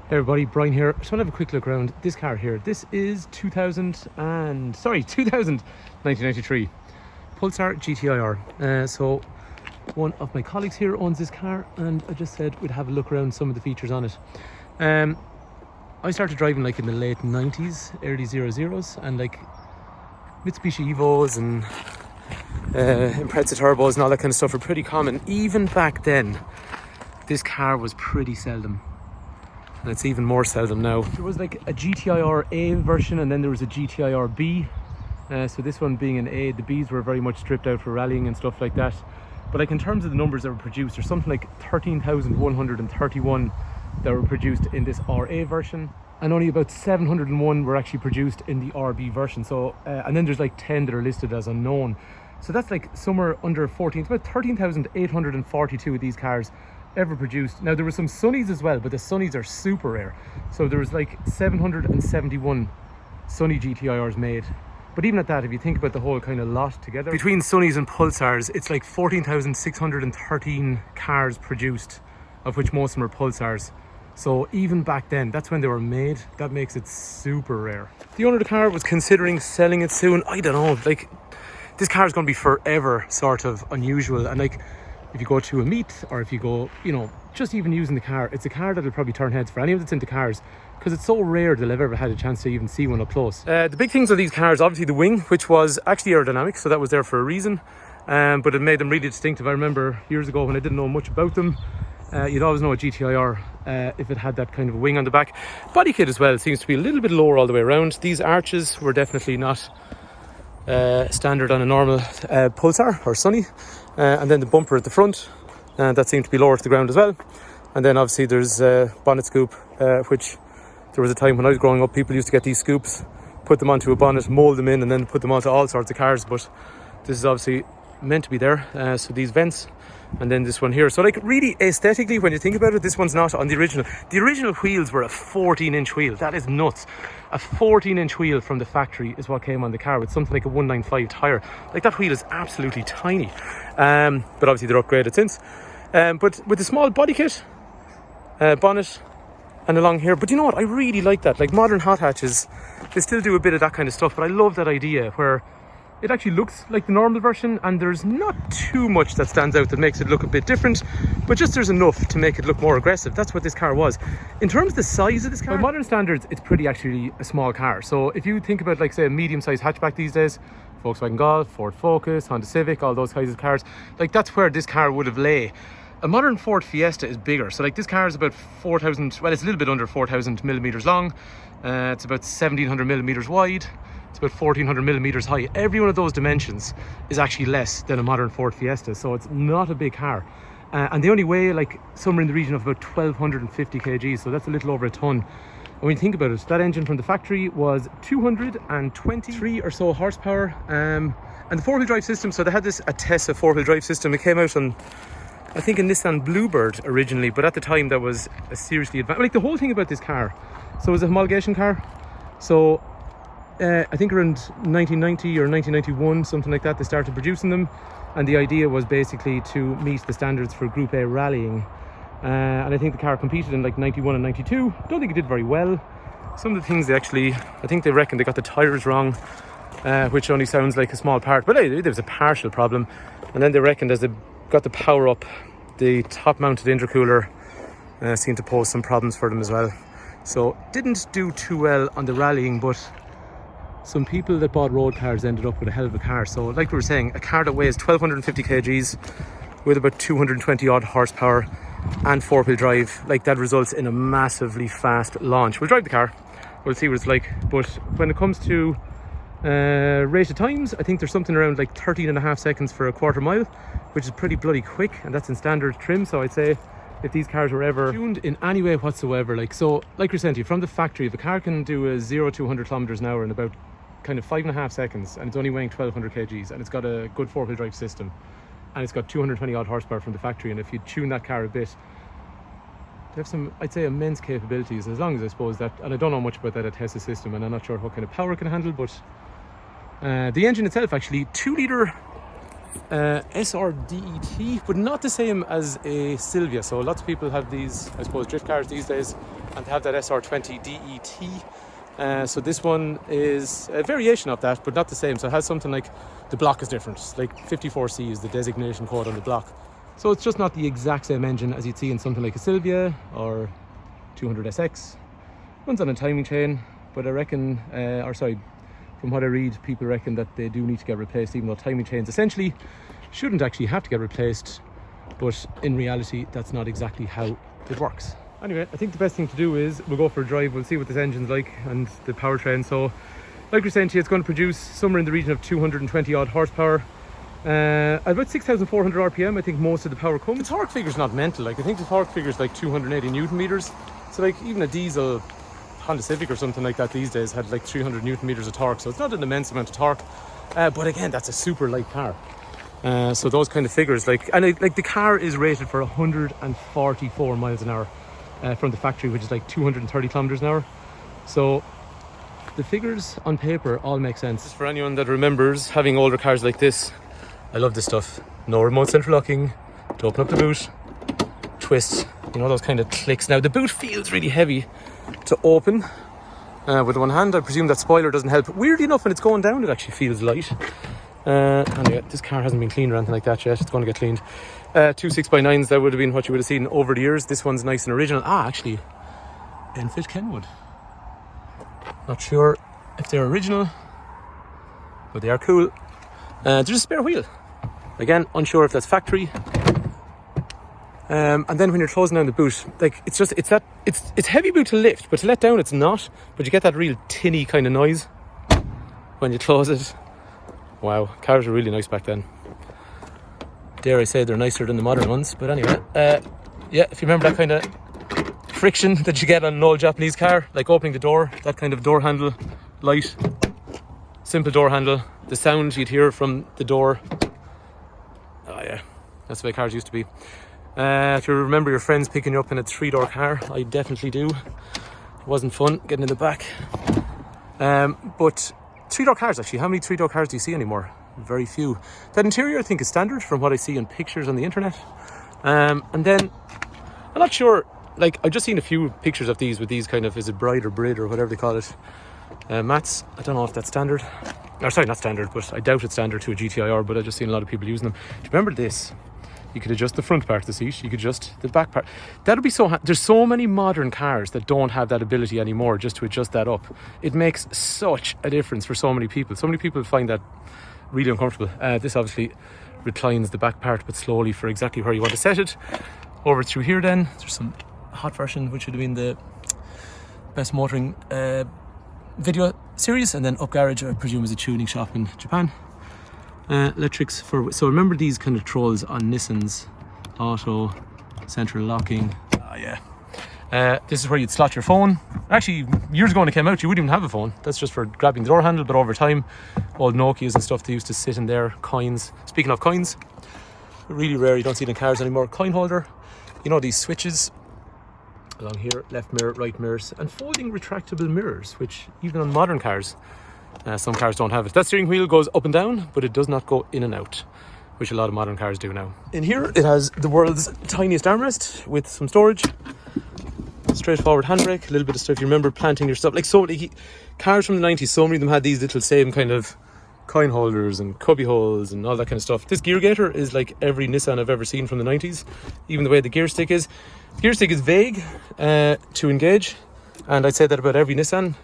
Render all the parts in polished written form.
Hey everybody, Brian here. Just want to have a quick look around this car here. This is 1993 Pulsar GTi-RA. So one of my colleagues here owns this car, and I just said we'd have a look around some of the features on it. I started driving like in the late 90s, early 00s, and like Mitsubishi Evos and Impreza turbos and all that kind of stuff were pretty common. Even back then, this car was pretty seldom. And it's even more seldom now. There was like a GTi-RA version, and then there was a GTi-RB. So this one being an A, the Bs were very much stripped out for rallying and stuff like that. But like in terms of the numbers that were produced, there's something like 13,131 that were produced in this RA version, and only about 701 were actually produced in the RB version. So and then there's like 10 that are listed as unknown. So that's like somewhere under 14, it's about 13,842 of these cars ever produced. Now there were some Sunnies as well, but the Sunnies are super rare. So there was like 771 Sunny GTi-RAs made. But even at that, if you think about the whole kind of lot together, between Sunnies and Pulsars, it's like 14,613 cars produced, of which most of them are Pulsars. So even back then, that's when they were made. That makes it super rare. The owner of the car was considering selling it soon. I don't know, like this car is going to be forever sort of unusual. And like, if you go to a meet, or if you go, you know, just even using the car, it's a car that'll probably turn heads for anyone that's into cars, because it's so rare they'll have ever had a chance to even see one up close. The big things of these cars, obviously the wing, which was actually aerodynamic, so that was there for a reason, but it made them really distinctive. I remember years ago when I didn't know much about them, you'd always know a GTi-RA if it had that kind of a wing on the back. Body kit as well seems to be a little bit lower all the way around. These arches were definitely not standard on a normal Pulsar or Sunny. And then the bumper at the front, that seemed to be lower to the ground as well. And then obviously there's bonnet scoop, which there was a time when I was growing up, people used to get these scoops, put them onto a bonnet, mould them in, and then put them onto all sorts of cars. But this is obviously meant to be there. So these vents, and then this one here. So like really aesthetically, when you think about it, this one's not on the original. The original wheels were a 14-inch wheel. That is nuts. A 14-inch wheel from the factory is what came on the car, with something like a 195 tyre. Like that wheel is absolutely tiny. But obviously they're upgraded since. But with the small body kit, bonnet, and along here. But you know what? I really like that. Like modern hot hatches, they still do a bit of that kind of stuff. But I love that idea where it actually looks like the normal version, and there's not too much that stands out that makes it look a bit different, but just there's enough to make it look more aggressive. That's what this car was. In terms of the size of this car, by modern standards, it's pretty actually a small car. So if you think about like say a medium-sized hatchback these days, Volkswagen Golf, Ford Focus, Honda Civic, all those kinds of cars, like that's where this car would have lay. A modern Ford Fiesta is bigger. So like this car is about 4,000, well, it's a little bit under 4,000 millimeters long. It's about 1,700 millimeters wide. It's about 1,400 millimeters high. Every one of those dimensions is actually less than a modern Ford Fiesta. So it's not a big car. And they only weigh like somewhere in the region of about 1,250 kg. So that's a little over a ton. And when you think about it, that engine from the factory was 223 or so horsepower. And the four-wheel drive system, so they had this Attesa four-wheel drive system. It came out on, I think, a Nissan Bluebird originally, but at the time that was a seriously advanced. Like the whole thing about this car, so it was a homologation car. So I think around 1990 or 1991, something like that, they started producing them. And the idea was basically to meet the standards for Group A rallying. And I think the car competed in like 91 and 92. Don't think it did very well. Some of the things they actually, I think they reckon they got the tyres wrong, which only sounds like a small part, but there was a partial problem. And then they reckoned as they got the power up, the top mounted intercooler seemed to pose some problems for them as well. So didn't do too well on the rallying, but some people that bought road cars ended up with a hell of a car. So like we were saying, a car that weighs 1,250 kgs with about 220 odd horsepower and four-wheel drive, like that results in a massively fast launch. We'll drive the car, we'll see what it's like. But when it comes to rate of times, I think there's something around like 13.5 seconds for a quarter mile, which is pretty bloody quick, and that's in standard trim. So I'd say if these cars were ever tuned in any way whatsoever, like so, like you're saying to you, from the factory, if a car can do a 0 to 100 kilometers an hour in about kind of 5.5 seconds, and it's only weighing 1,200 kgs, and it's got a good four-wheel drive system, and it's got 220 odd horsepower from the factory, and if you tune that car a bit, they have some, I'd say, immense capabilities, as long as I suppose that, and I don't know much about that Attesa system, and I'm not sure what kind of power it can handle, but the engine itself actually 2-litre SRDET, but not the same as a Silvia. So lots of people have these, I suppose, drift cars these days, and they have that SR20 DET. So this one is a variation of that, but not the same. So it has something like, the block is different. Like 54C is the designation code on the block. So it's just not the exact same engine as you'd see in something like a Silvia or 200SX. Runs on a timing chain, but I reckon, from what I read, people reckon that they do need to get replaced, even though timing chains essentially shouldn't actually have to get replaced. But in reality, that's not exactly how it works. Anyway, I think the best thing to do is we'll go for a drive, we'll see what this engine's like and the powertrain. So, like we're saying to you, it's going to produce somewhere in the region of 220 odd horsepower. At about 6,400 RPM, I think most of the power comes. The torque figure's not mental. Like, I think the torque figure's like 280 Newton meters. So like even a diesel Honda Civic or something like that these days had like 300 Newton meters of torque. So it's not an immense amount of torque. But again, that's a super light car. So those kind of figures, like the car is rated for 144 miles an hour from the factory, which is like 230 kilometers an hour. So the figures on paper all make sense. For anyone that remembers having older cars like this, I love this stuff. No remote central locking to open up the boot, twist, you know, those kind of clicks. Now the boot feels really heavy to open with one hand. I presume that spoiler doesn't help. Weirdly enough, when it's going down, it actually feels light. Anyway, this car hasn't been cleaned or anything like that yet. It's going to get cleaned. 2 6x9s, that would have been what you would have seen over the years. This one's nice and original. Actually, Enfield Kenwood. Not sure if they're original, but they are cool. There's a spare wheel. Again, unsure if that's factory. And then when you're closing down the boot, like it's heavy boot to lift, but to let down it's not. But you get that real tinny kind of noise when you close it. Wow, cars were really nice back then. Dare I say they're nicer than the modern ones. But anyway, yeah, if you remember that kind of friction that you get on an old Japanese car, like opening the door, that kind of door handle, light, simple door handle, the sound you'd hear from the door. Oh yeah, that's the way cars used to be. If you remember your friends picking you up in a 3-door car, I definitely do. It wasn't fun getting in the back. But 3-door cars, actually, how many 3-door cars do you see anymore? Very few. That interior I think is standard from what I see in pictures on the internet. And then, I'm not sure, like I've just seen a few pictures of these with these kind of, is it bride or brid or whatever they call it, mats. I don't know if that's standard. Or sorry, not standard, but I doubt it's standard to a GTi-RA, but I've just seen a lot of people using them. Do you remember this? You could adjust the front part of the seat, you could adjust the back part. That'll be so there's so many modern cars that don't have that ability anymore, just to adjust that up. It makes such a difference for so many people. So many people find that really uncomfortable. This obviously reclines the back part, but slowly for exactly where you want to set it. Over through here then, there's some hot version, which would have been the best motoring video series, and then Up Garage, I presume, is a tuning shop in Japan. Electrics for, so remember these kind of trolls on Nissans, auto, central locking. Yeah. This is where you'd slot your phone. Actually, years ago when it came out, you wouldn't even have a phone. That's just for grabbing the door handle, but over time, old Nokias and stuff, they used to sit in there. Coins. Speaking of coins, really rare, you don't see it in cars anymore. Coin holder. You know, these switches along here, left mirror, right mirrors, and folding retractable mirrors, which even on modern cars, some cars don't have it. That steering wheel goes up and down, but it does not go in and out, which a lot of modern cars do now. In here, it has the world's tiniest armrest with some storage, straightforward handbrake, a little bit of stuff. You remember planting your stuff, like so many cars from the 90s, so many of them had these little same kind of coin holders and cubby holes and all that kind of stuff. This gear gator is like every Nissan I've ever seen from the 90s, even the way the gear stick is. The gear stick is vague to engage, and I'd say that about every Nissan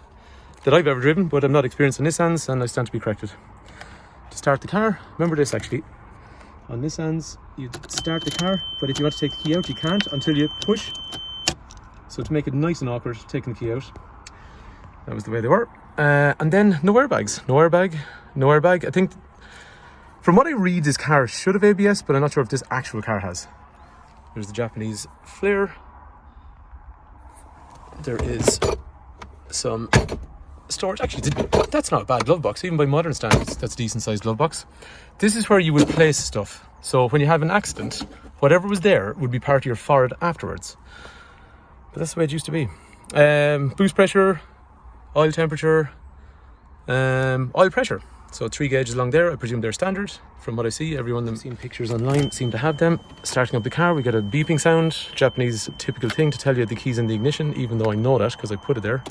that I've ever driven, but I'm not experienced in Nissans, and I stand to be corrected. To start the car, remember this actually, on Nissans you start the car, but if you want to take the key out you can't until you push. So to make it nice and awkward, taking the key out, that was the way they were. And then no airbags, no airbag. I think from what I read, this car should have ABS, but I'm not sure if this actual car has. There's the Japanese flare. There is some storage. Actually, that's not a bad glove box, even by modern standards. That's a decent sized glove box. This is where you would place stuff. So when you have an accident, whatever was there would be part of your Ford afterwards. But that's the way it used to be. Boost pressure, oil temperature, oil pressure. So 3 gauges along there, I presume they're standard from what I see. Everyone I've seen pictures online seem to have them. Starting up the car, we get a beeping sound, Japanese typical thing to tell you the key's in the ignition, even though I know that because I put it there.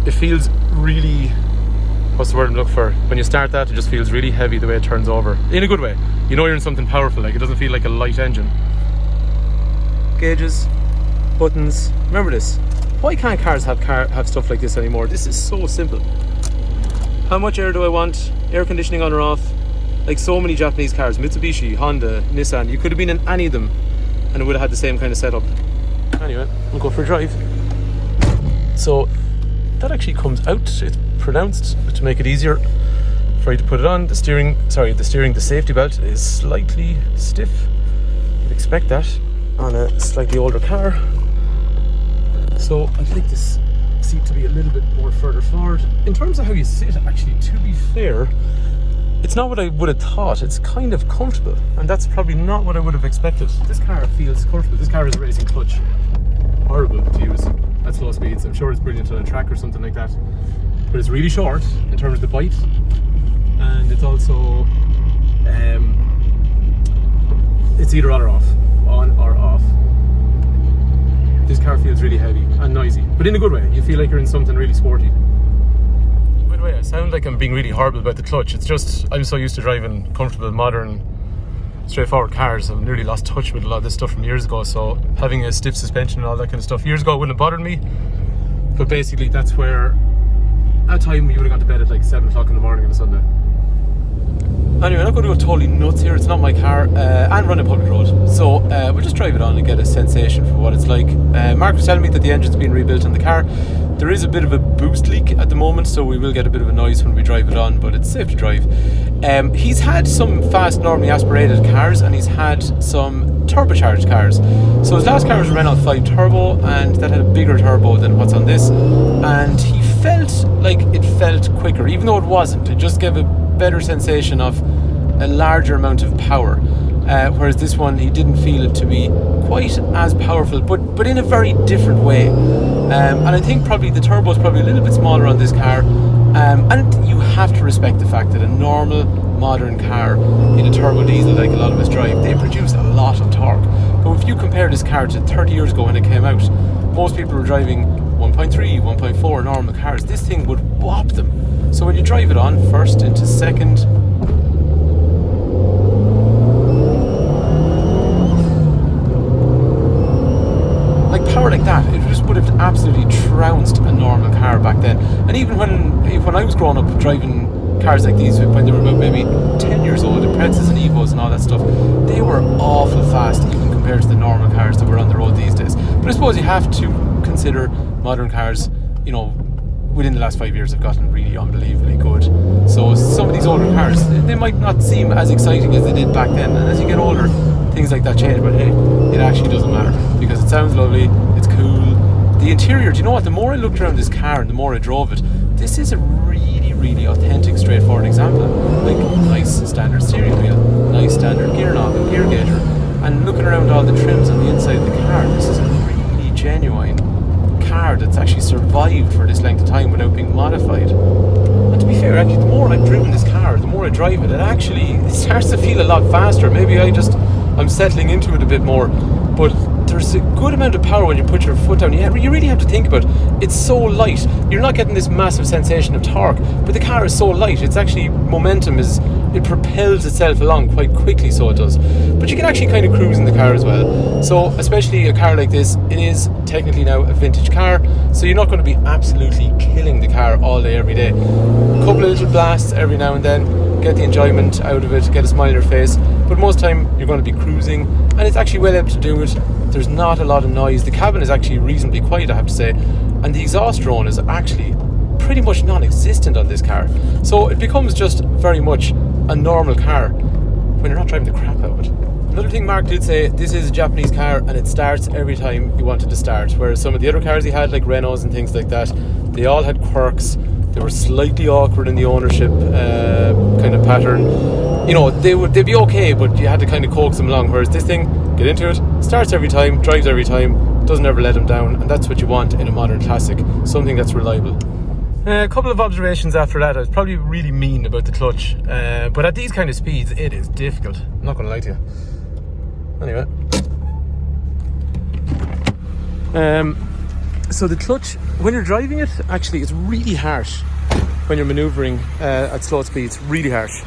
It feels really, what's the word I'm looking for? When you start that, it just feels really heavy the way it turns over. In a good way. You know you're in something powerful, like it doesn't feel like a light engine. Gauges, buttons, remember this. Why can't cars have stuff like this anymore? This is so simple. How much air do I want? Air conditioning on or off? Like so many Japanese cars, Mitsubishi, Honda, Nissan, you could have been in any of them and it would have had the same kind of setup. Anyway, we'll go for a drive. So that actually comes out, it's pronounced to make it easier for you to put it on. The safety belt is slightly stiff. You'd expect that on a slightly older car. So I'd like this seat to be a little bit more further forward. In terms of how you sit, actually, to be fair, it's not what I would have thought. It's kind of comfortable, and that's probably not what I would have expected. This car feels comfortable. This car is a racing clutch. Horrible to use at slow speeds. I'm sure it's brilliant on a track or something like that. But it's really short in terms of the bite, and it's also it's either on or off. This car feels really heavy and noisy, but in a good way. You feel like you're in something really sporty. By the way, I sound like I'm being really horrible about the clutch. It's just, I'm so used to driving comfortable, modern, straightforward cars. I've nearly lost touch with a lot of this stuff from years ago, so having a stiff suspension and all that kind of stuff years ago wouldn't have bothered me. But basically that's where, at a time you would have gone to bed at like 7 o'clock in the morning on a Sunday. Anyway, I'm not going to go totally nuts here. It's not my car, and run a public road. So we'll just drive it on and get a sensation for what it's like. Mark was telling me that the engine's been rebuilt on the car. There is a bit of a boost leak at the moment, so we will get a bit of a noise when we drive it on, but it's safe to drive. He's had some fast, normally aspirated cars, and he's had some turbocharged cars. So his last car was a Renault 5 Turbo, and that had a bigger turbo than what's on this. And he felt like it felt quicker, even though it wasn't. It just gave a better sensation of a larger amount of power, whereas this one he didn't feel it to be quite as powerful, but in a very different way. And I think probably the turbo is probably a little bit smaller on this car, and you have to respect the fact that a normal modern car in a turbo diesel, like a lot of us drive, they produce a lot of torque. But if you compare this car to 30 years ago when it came out, most people were driving 1.3, 1.4 normal cars. This thing would whop them. So when you drive it on first into second, like power like that, it just would have absolutely trounced a normal car back then. And even when I was growing up driving cars like these, when they were about maybe 10 years old, Imprezas and Evos and all that stuff, they were awful fast even compared to the normal cars that were on the road these days. But I suppose you have to consider modern cars, you know, within the last 5 years have gotten really unbelievably good. So some of these older cars, they might not seem as exciting as they did back then, and as you get older things like that change, but hey, it actually doesn't matter because it sounds lovely, it's cool. The interior, do you know what, the more I looked around this car and the more I drove it, this is a really authentic, straightforward example. Like nice standard steering wheel, nice standard gear knob and gear gauger, and looking around all the trims on the inside of the car, this is a really genuine car that's actually survived for this length of time without being modified. And to be fair, actually, the more I've driven this car, the more I drive it, it starts to feel a lot faster. Maybe I'm settling into it a bit more, but there's a good amount of power when you put your foot down. You really have to think about it. It's so light. You're not getting this massive sensation of torque, but the car is so light. It's actually, momentum it propels itself along quite quickly, so it does. But you can actually kind of cruise in the car as well. So especially a car like this, it is technically now a vintage car, so you're not going to be absolutely killing the car all day every day. A couple of little blasts every now and then, get the enjoyment out of it, get a smile on your face, but most of the time you're going to be cruising, and it's actually well able to do it. There's not a lot of noise. The cabin is actually reasonably quiet, I have to say, and the exhaust drone is actually pretty much non-existent on this car. So it becomes just very much a normal car when you're not driving the crap out of it. Another thing Mark did say, this is a Japanese car and it starts every time you want it to start, whereas some of the other cars he had, like Renaults and things like that, they all had quirks. They were slightly awkward in the ownership kind of pattern. You know, they'd be okay, but you had to kind of coax them along, whereas this thing, get into it, starts every time, drives every time, doesn't ever let them down, and that's what you want in a modern classic, something that's reliable. A couple of observations after that. I was probably really mean about the clutch, but at these kind of speeds it is difficult, I'm not going to lie to you. Anyway, so the clutch, when you're driving it, actually it's really harsh when you're maneuvering at slow speeds, really harsh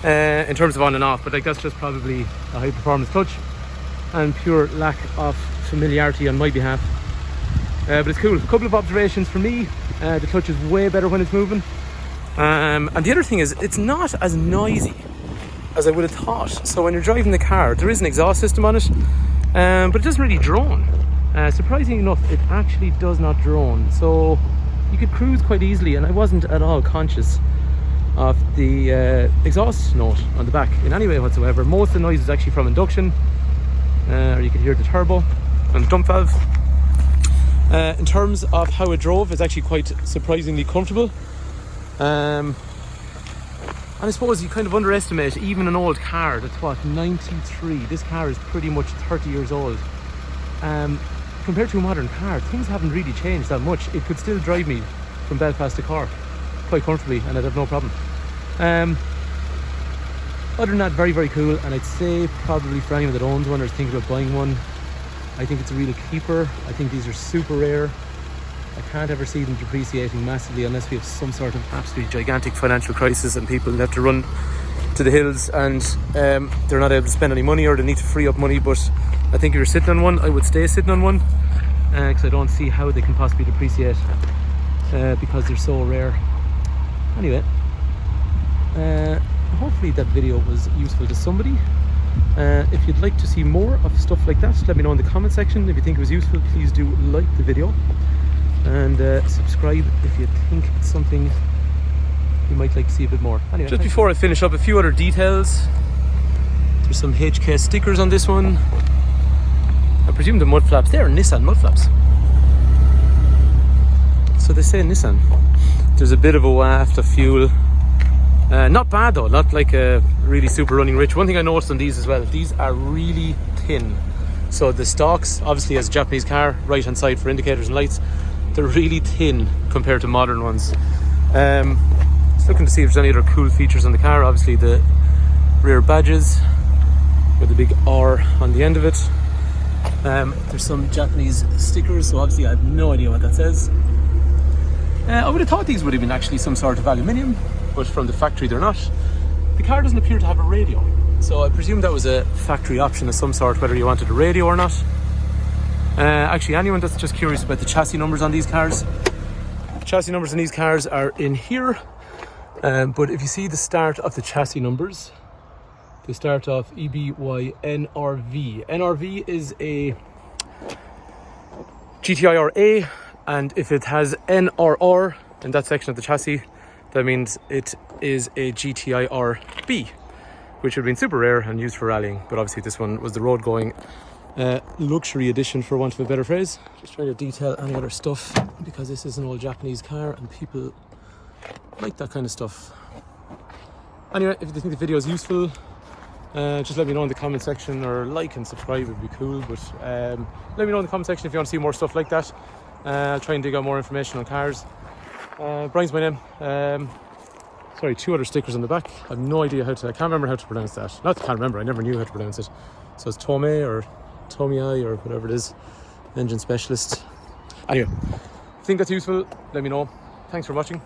in terms of on and off, but like that's just probably a high performance clutch and pure lack of familiarity on my behalf. But it's cool. A couple of observations for me. The clutch is way better when it's moving. And the other thing is, it's not as noisy as I would have thought. So when you're driving the car, there is an exhaust system on it, but it doesn't really drone. Surprisingly enough, it actually does not drone. So you could cruise quite easily, and I wasn't at all conscious of the exhaust note on the back in any way whatsoever. Most of the noise is actually from induction, or you could hear the turbo and the dump valve. In terms of how it drove, it's actually quite surprisingly comfortable. And I suppose you kind of underestimate even an old car that's what, 93. This car is pretty much 30 years old. Compared to a modern car, things haven't really changed that much. It could still drive me from Belfast to Cork quite comfortably, and I'd have no problem. Other than that, very, very cool. And I'd say probably for anyone that owns one or is thinking about buying one, I think it's a real keeper. I think these are super rare. I can't ever see them depreciating massively unless we have some sort of absolutely gigantic financial crisis and people have to run to the hills and they're not able to spend any money, or they need to free up money. But I think if you're sitting on one, I would stay sitting on one, because I don't see how they can possibly depreciate because they're so rare. Anyway, hopefully that video was useful to somebody. If you'd like to see more of stuff like that, let me know in the comment section. If you think it was useful, please do like the video and subscribe if you think it's something you might like to see a bit more. Anyway, just before I finish up, a few other details. There's some HK stickers on this one. I presume the mud flaps, they are Nissan mud flaps. So they say Nissan. There's a bit of a waft of fuel. Not bad though, not like a really super running rich. One thing I noticed on these as well, these are really thin. So the stalks, obviously as a Japanese car, right hand side for indicators and lights, they're really thin compared to modern ones. Just looking to see if there's any other cool features on the car. Obviously the rear badges with a big R on the end of it. There's some Japanese stickers, so obviously I have no idea what that says. I would have thought these would have been actually some sort of aluminium, but from the factory they're not. The car doesn't appear to have a radio, so I presume that was a factory option of some sort, whether you wanted a radio or not. Actually, anyone that's just curious about the chassis numbers on these cars, chassis numbers on these cars are in here. But if you see the start of the chassis numbers, they start off EBYNRV. NRV is a GTi-RA, and if it has NRR in that section of the chassis, that means it is a GTi-RB, which would have been super rare and used for rallying. But obviously this one was the road going luxury edition, for want of a better phrase. Just trying to detail any other stuff because this is an old Japanese car and people like that kind of stuff. Anyway, if you think the video is useful, just let me know in the comment section, or like and subscribe would be cool. But let me know in the comment section if you want to see more stuff like that. I'll try and dig out more information on cars. Brian's my name. Sorry, 2 other stickers on the back. I have no idea I can't remember how to pronounce that. Not that I can't remember, I never knew how to pronounce it. So it's Tome or Tomiai or whatever it is. Engine specialist. Anyway, if you think that's useful, let me know. Thanks for watching.